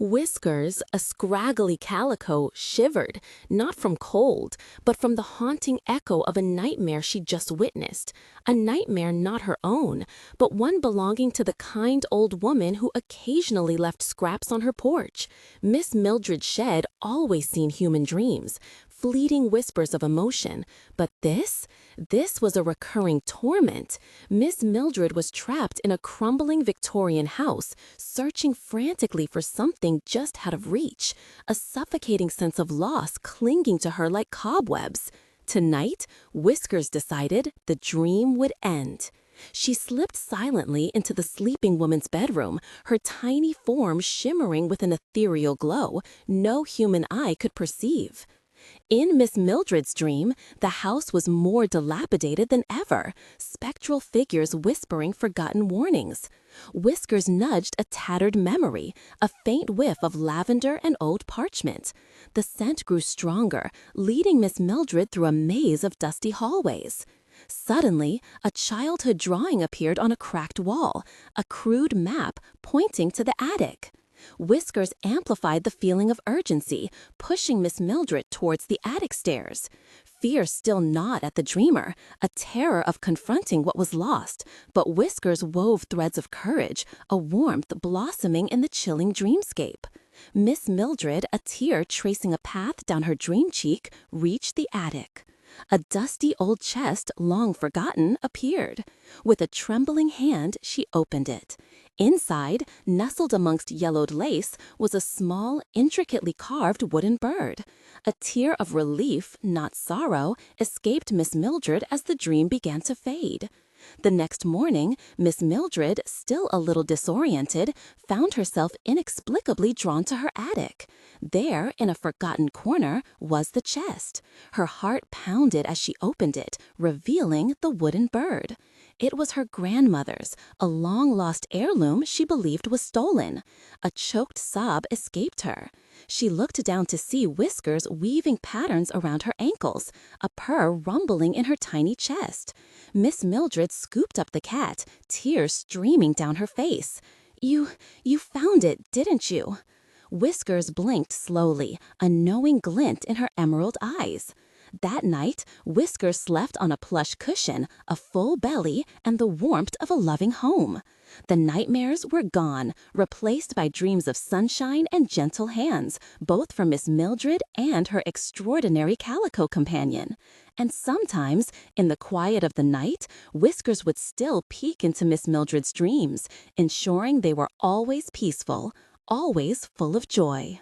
Whiskers, a scraggly calico, shivered, not from cold, but from the haunting echo of a nightmare she'd just witnessed. A nightmare not her own, but one belonging to the kind old woman who occasionally left scraps on her porch. Miss Mildred's shed always seen human dreams, fleeting whispers of emotion. But this was a recurring torment. Miss Mildred was trapped in a crumbling Victorian house, searching frantically for something just out of reach, a suffocating sense of loss clinging to her like cobwebs. Tonight, Whiskers decided the dream would end. She slipped silently into the sleeping woman's bedroom, her tiny form shimmering with an ethereal glow no human eye could perceive. In Miss Mildred's dream, the house was more dilapidated than ever, spectral figures whispering forgotten warnings. Whiskers nudged a tattered memory, a faint whiff of lavender and old parchment. The scent grew stronger, leading Miss Mildred through a maze of dusty hallways. Suddenly, a childhood drawing appeared on a cracked wall, a crude map pointing to the attic. Whiskers amplified the feeling of urgency, pushing Miss Mildred towards the attic stairs. Fear still gnawed at the dreamer, a terror of confronting what was lost, but Whiskers wove threads of courage, a warmth blossoming in the chilling dreamscape. Miss Mildred, a tear tracing a path down her dream cheek, reached the attic. A dusty old chest, long forgotten, appeared. With a trembling hand, she opened it. Inside, nestled amongst yellowed lace, was a small, intricately carved wooden bird. A tear of relief, not sorrow, escaped Miss Mildred as the dream began to fade. The next morning, Miss Mildred, still a little disoriented, found herself inexplicably drawn to her attic. There, in a forgotten corner, was the chest. Her heart pounded as she opened it, revealing the wooden bird. It was her grandmother's, a long-lost heirloom she believed was stolen. A choked sob escaped her. She looked down to see Whiskers weaving patterns around her ankles, a purr rumbling in her tiny chest. Miss Mildred scooped up the cat, tears streaming down her face. You found it, didn't you?" Whiskers blinked slowly, a knowing glint in her emerald eyes. That night, Whiskers slept on a plush cushion, a full belly, and the warmth of a loving home. The nightmares were gone, replaced by dreams of sunshine and gentle hands, both from Miss Mildred and her extraordinary calico companion. And sometimes, in the quiet of the night, Whiskers would still peek into Miss Mildred's dreams, ensuring they were always peaceful, always full of joy.